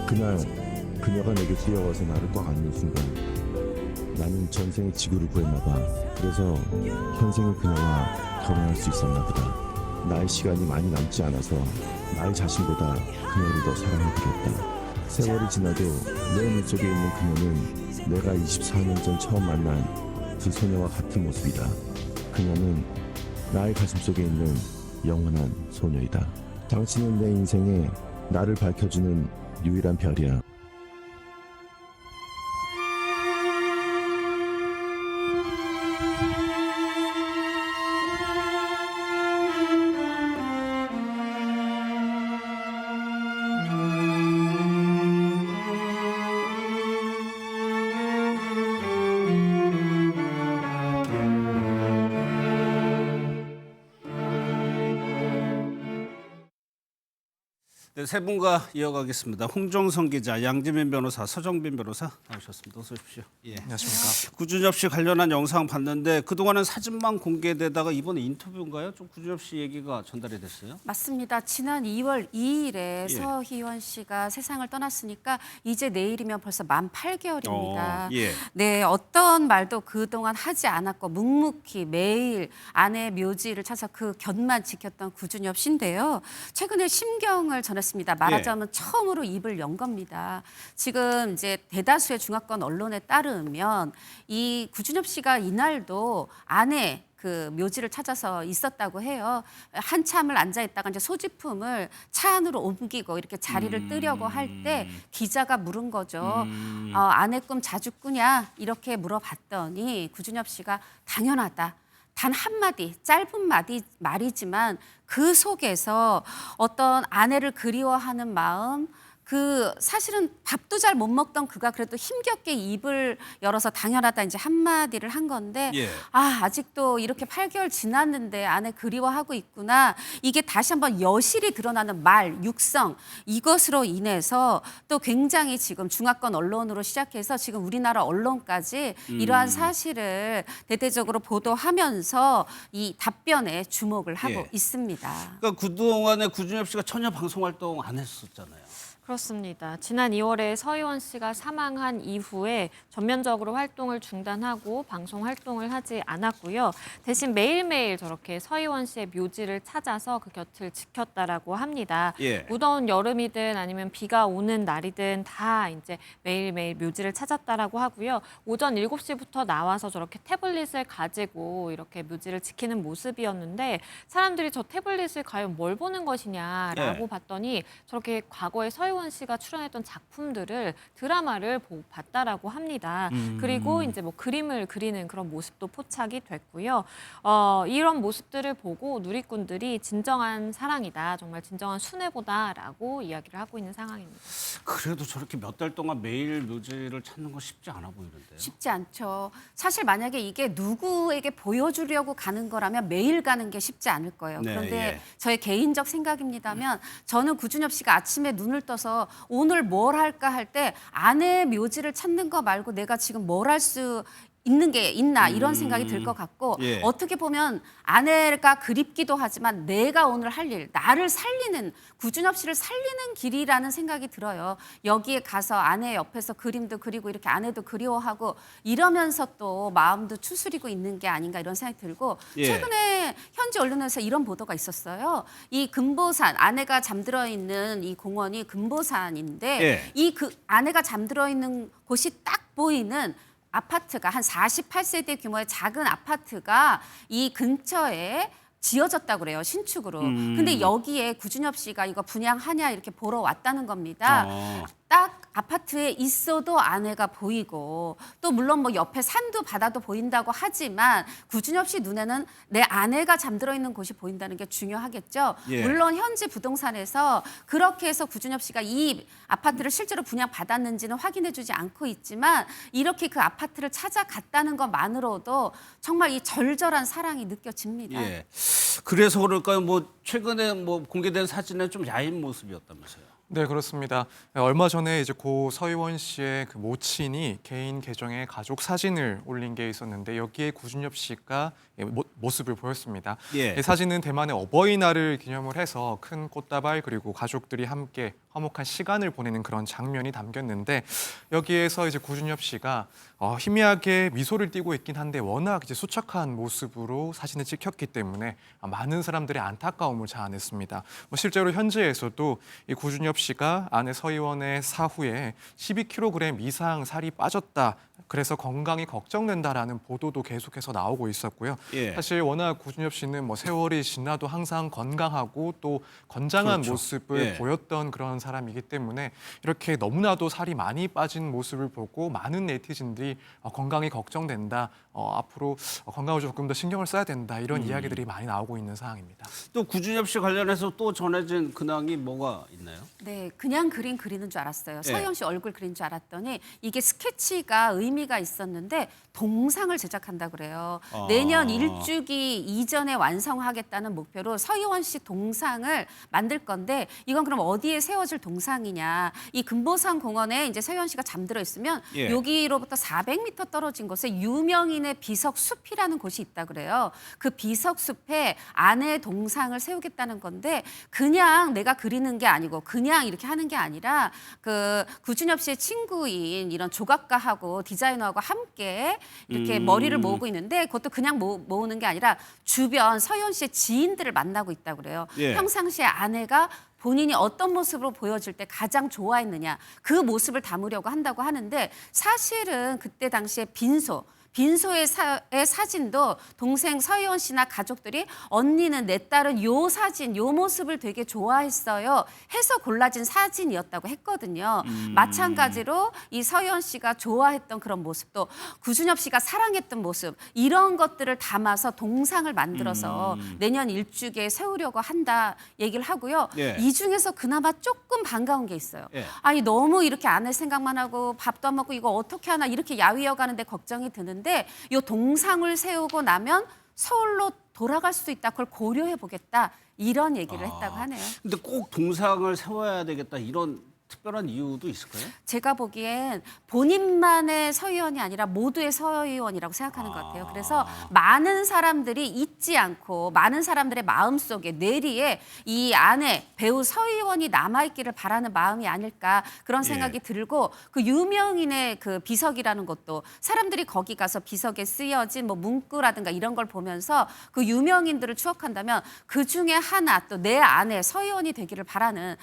그날 그녀가 내게 뛰어와서 나를 꽉 안는 순간 나는 전생에 지구를 구했나 봐. 그래서 현생의 그녀와 결혼할 수 있었나 보다. 나의 시간이 많이 남지 않아서 나의 자신보다 그녀를 더 사랑해보겠다. 세월이 지나도 내 눈속에 있는 그녀는 내가 24년 전 처음 만난 그 소녀와 같은 모습이다. 그녀는 나의 가슴속에 있는 영원한 소녀이다. 당신은 내 인생에 나를 밝혀주는 유일한 별이야. 네, 세 분과 이어가겠습니다. 홍정선 기자, 양지민 변호사, 서정빈 변호사 나오셨습니다. 어서 오십시오. 예. 안녕하십니까. 구준엽 씨 관련한 영상 봤는데 그동안은 사진만 공개되다가 이번에 인터뷰인가요? 좀 구준엽 씨 얘기가 전달이 됐어요? 맞습니다. 지난 2월 2일에 예. 서희원 씨가 세상을 떠났으니까 이제 내일이면 벌써 만 8개월입니다. 예. 네, 어떤 말도 그동안 하지 않았고 묵묵히 매일 아내의 묘지를 찾아 그 곁만 지켰던 구준엽 씨인데요. 최근에 심경을 전했습니다. 말하자면 처음으로 입을 연 겁니다. 지금 이제 대다수의 중화권 언론에 따르면 이 구준엽 씨가 이날도 아내 그 묘지를 찾아서 있었다고 해요. 한참을 앉아 있다가 이제 소지품을 차 안으로 옮기고 이렇게 자리를 뜨려고 할 때 기자가 물은 거죠. 아내 꿈 자주 꾸냐? 이렇게 물어봤더니 구준엽 씨가 당연하다. 단 한마디, 짧은 말이지만 그 속에서 어떤 아내를 그리워하는 마음, 그 사실은 밥도 잘 못 먹던 그가 그래도 힘겹게 입을 열어서 당연하다 이제 한마디를 한 건데 예. 아직도 이렇게 8개월 지났는데 아내 그리워하고 있구나. 이게 다시 한번 여실히 드러나는 말, 육성 이것으로 인해서 또 굉장히 지금 중화권 언론으로 시작해서 지금 우리나라 언론까지 이러한 사실을 대대적으로 보도하면서 이 답변에 주목을 하고 예. 있습니다. 그러니까 그동안에 구준엽 씨가 전혀 방송 활동 안 했었잖아요. 그렇습니다. 지난 2월에 서희원 씨가 사망한 이후에 전면적으로 활동을 중단하고 방송 활동을 하지 않았고요. 대신 매일매일 저렇게 서희원 씨의 묘지를 찾아서 그 곁을 지켰다라고 합니다. 예. 무더운 여름이든 아니면 비가 오는 날이든 다 이제 매일매일 묘지를 찾았다라고 하고요. 오전 7시부터 나와서 저렇게 태블릿을 가지고 이렇게 묘지를 지키는 모습이었는데 사람들이 저 태블릿을 과연 뭘 보는 것이냐라고 예. 봤더니 저렇게 과거에 서희원 씨가 출연했던 작품들을 드라마를 봤다라고 합니다. 그리고 이제 뭐 그림을 그리는 그런 모습도 포착이 됐고요. 이런 모습들을 보고 누리꾼들이 진정한 사랑이다, 정말 진정한 순애보다라고 이야기를 하고 있는 상황입니다. 그래도 저렇게 몇 달 동안 매일 묘지를 찾는 건 쉽지 않아 보이는데요. 쉽지 않죠. 사실 만약에 이게 누구에게 보여주려고 가는 거라면 매일 가는 게 쉽지 않을 거예요. 네, 그런데 예. 저의 개인적 생각입니다면 저는 구준엽 씨가 아침에 눈을 떠서 오늘 뭘 할까 할 때 아내의 묘지를 찾는 거 말고 내가 지금 뭘 할 수 있는 게 있나 이런 생각이 들 것 같고 예. 어떻게 보면 아내가 그립기도 하지만 내가 오늘 할 일, 나를 살리는 구준엽 씨를 살리는 길이라는 생각이 들어요. 여기에 가서 아내 옆에서 그림도 그리고 이렇게 아내도 그리워하고 이러면서 또 마음도 추스리고 있는 게 아닌가 이런 생각이 들고 예. 최근에 현지 언론에서 이런 보도가 있었어요. 이 금보산 아내가 잠들어 있는 이 공원이 금보산인데 예. 이 그 아내가 잠들어 있는 곳이 딱 보이는 아파트가 한 48세대 규모의 작은 아파트가 이 근처에 지어졌다고 그래요. 신축으로. 근데 여기에 구준엽 씨가 이거 분양하냐 이렇게 보러 왔다는 겁니다. 딱 아파트에 있어도 아내가 보이고 또 물론 뭐 옆에 산도 바다도 보인다고 하지만 구준엽 씨 눈에는 내 아내가 잠들어 있는 곳이 보인다는 게 중요하겠죠. 예. 물론 현지 부동산에서 그렇게 해서 구준엽 씨가 이 아파트를 실제로 분양받았는지는 확인해 주지 않고 있지만 이렇게 그 아파트를 찾아갔다는 것만으로도 정말 이 절절한 사랑이 느껴집니다. 예. 그래서 그럴까요? 뭐 최근에 뭐 공개된 사진은 좀 야인 모습이었다면서요. 네, 그렇습니다. 얼마 전에 이제 고 서희원 씨의 그 모친이 개인 계정에 가족 사진을 올린 게 있었는데 여기에 구준엽 씨가 모습을 보였습니다. 예. 이 사진은 대만의 어버이날을 기념을 해서 큰 꽃다발 그리고 가족들이 함께 화목한 시간을 보내는 그런 장면이 담겼는데 여기에서 이제 구준엽 씨가 희미하게 미소를 띠고 있긴 한데 워낙 이제 수척한 모습으로 사진을 찍혔기 때문에 많은 사람들의 안타까움을 자아냈습니다. 실제로 현지에서도 이 구준엽 씨가 아내 서희원의 사후에 12kg 이상 살이 빠졌다. 그래서 건강이 걱정된다라는 보도도 계속해서 나오고 있었고요. 예. 사실 워낙 구준엽 씨는 뭐 세월이 지나도 항상 건강하고 또 건장한 그렇죠. 모습을 예. 보였던 그런 사람이기 때문에 이렇게 너무나도 살이 많이 빠진 모습을 보고 많은 네티즌들이 건강이 걱정된다. 앞으로 건강을 조금 더 신경을 써야 된다. 이런 이야기들이 많이 나오고 있는 상황입니다. 또 구준엽 씨 관련해서 또 전해진 근황이 뭐가 있나요? 네, 그냥 그리는 줄 알았어요. 네. 서희원 씨 얼굴 그린 줄 알았더니 이게 스케치가 의미가 있었는데 동상을 제작한다 그래요. 아. 내년 일주기 이전에 완성하겠다는 목표로 서희원 씨 동상을 만들 건데 이건 그럼 어디에 세워질 동상이냐? 이 금보산 공원에 이제 서희원 씨가 잠들어 있으면 예. 여기로부터 400m 떨어진 곳에 유명인의 비석숲이라는 곳이 있다 그래요. 그 비석숲에 아내의 동상을 세우겠다는 건데 그냥 내가 그리는 게 아니고 그냥 이렇게 하는 게 아니라 그 구준엽 씨의 친구인 이런 조각가하고 디자이너하고 함께 이렇게 머리를 모으고 있는데 그것도 그냥 모으는 게 아니라 주변 서희원 씨의 지인들을 만나고 있다 그래요. 예. 평상시에 아내가 본인이 어떤 모습으로 보여질 때 가장 좋아했느냐 그 모습을 담으려고 한다고 하는데 사실은 그때 당시에 빈소의 사진도 동생 서희원 씨나 가족들이 언니는 내 딸은 요 사진, 요 모습을 되게 좋아했어요 해서 골라진 사진이었다고 했거든요. 마찬가지로 이 서희원 씨가 좋아했던 그런 모습도 구준엽 씨가 사랑했던 모습 이런 것들을 담아서 동상을 만들어서 내년 일주기에 세우려고 한다 얘기를 하고요. 예. 이 중에서 그나마 조금 반가운 게 있어요. 예. 아니 너무 이렇게 아내 생각만 하고 밥도 안 먹고 이거 어떻게 하나 이렇게 야위어 가는데 걱정이 드는데 이 동상을 세우고 나면 서울로 돌아갈 수 있다. 그걸 고려해 보겠다. 이런 얘기를 했다고 하네요. 근데 꼭 동상을 세워야 되겠다 이런 특별한 이유도 있을까요? 제가 보기엔 본인만의 서희원이 아니라 모두의 서희원이라고 생각하는 것 같아요. 그래서 많은 사람들이 잊지 않고 많은 사람들의 마음속에 뇌리에 이 안에 배우 서희원이 남아있기를 바라는 마음이 아닐까 그런 생각이 들고 그 유명인의 그 비석이라는 것도 사람들이 거기 가서 비석에 쓰여진 뭐 문구라든가 이런 걸 보면서 그 유명인들을 추억한다면 그중에 하나 또 내 안에 서희원이 되기를 바라는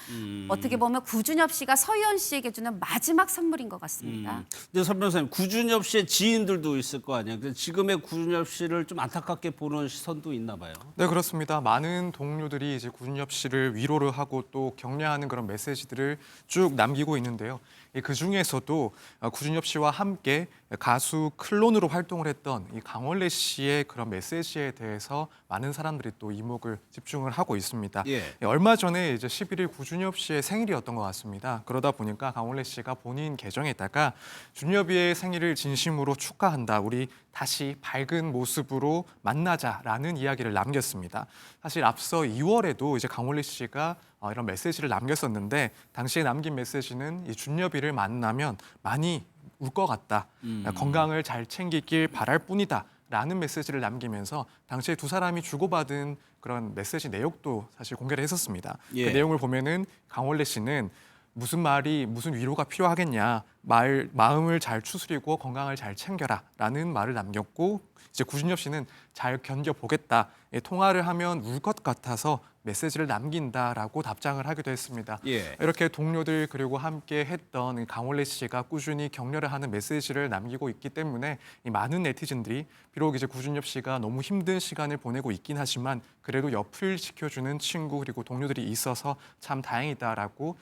어떻게 보면 구준엽 씨가 서희원 씨에게 주는 마지막 선물인 것 같습니다. 근데 선 변호사님 구준엽 씨의 지인들도 있을 거 아니에요. 그래서 지금의 구준엽 씨를 좀 안타깝게 보는 시선도 있나 봐요. 네, 그렇습니다. 많은 동료들이 이제 구준엽 씨를 위로를 하고 또 격려하는 그런 메시지들을 쭉 남기고 있는데요. 그 중에서도 구준엽 씨와 함께 가수 클론으로 활동을 했던 이 강원래 씨의 그런 메시지에 대해서 많은 사람들이 또 이목을 집중을 하고 있습니다. 예. 얼마 전에 이제 11일 구준엽 씨의 생일이었던 것 같습니다. 그러다 보니까 강원래 씨가 본인 계정에다가 준엽이의 생일을 진심으로 축하한다. 우리 다시 밝은 모습으로 만나자라는 이야기를 남겼습니다. 사실 앞서 2월에도 이제 강원래 씨가 이런 메시지를 남겼었는데 당시에 남긴 메시지는 이 준엽이를 만나면 많이 울 것 같다. 건강을 잘 챙기길 바랄 뿐이다. 라는 메시지를 남기면서 당시에 두 사람이 주고받은 그런 메시지 내용도 사실 공개를 했었습니다. 예. 그 내용을 보면은 강원래 씨는 무슨 위로가 필요하겠냐. 마음을 잘 추스리고 건강을 잘 챙겨라. 라는 말을 남겼고 이제 구준엽 씨는 잘 견뎌보겠다. 통화를 하면 울 것 같아서 메시지를 남긴다라고 답장을 하기도 했습니다. 예. 이렇게 동료들 그리고 함께 했던 강원래 씨가 꾸준히 격려를 하는 메시지를 남기고 있기 때문에 이 많은 네티즌들이 비록 이제 구준엽 씨가 너무 힘든 시간을 보내고 있긴 하지만 그래도 옆을 지켜주는 친구 그리고 동료들이 있어서 참 다행이다라고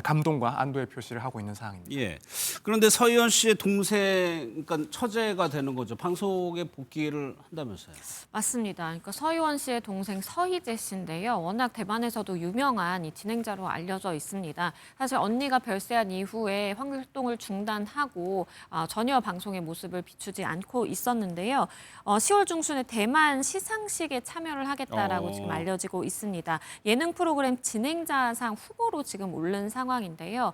감동과 안도의 표시를 하고 있는 상황입니다. 예. 그런데 서희원 씨의 동생, 그러니까 처제가 되는 거죠. 방송에 복귀를 한다면서요. 맞습니다. 그러니까 서희원 씨의 동생 서희재 씨인데요. 워낙 대만에서도 유명한 이 진행자로 알려져 있습니다. 사실 언니가 별세한 이후에 활동을 중단하고 전혀 방송의 모습을 비추지 않고 있었는데요. 10월 중순에 대만 시상식에 참여를 하겠다라고 지금 알려지고 있습니다. 예능 프로그램 진행자상 후보로 지금 오른 상황인데요.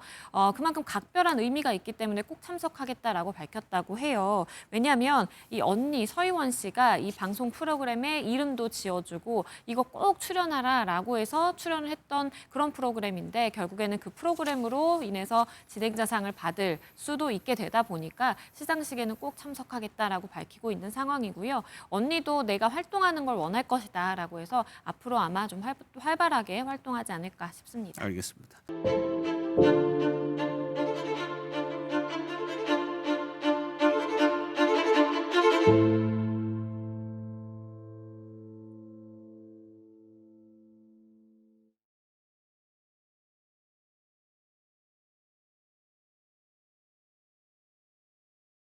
그만큼 각별한 특별한 의미가 있기 때문에 꼭 참석하겠다라고 밝혔다고 해요. 왜냐하면 이 언니 서희원 씨가 이 방송 프로그램에 이름도 지어주고 이거 꼭 출연하라라고 해서 출연을 했던 그런 프로그램인데 결국에는 그 프로그램으로 인해서 진행자상을 받을 수도 있게 되다 보니까 시상식에는 꼭 참석하겠다라고 밝히고 있는 상황이고요. 언니도 내가 활동하는 걸 원할 것이다라고 해서 앞으로 아마 좀 활발하게 활동하지 않을까 싶습니다. 알겠습니다.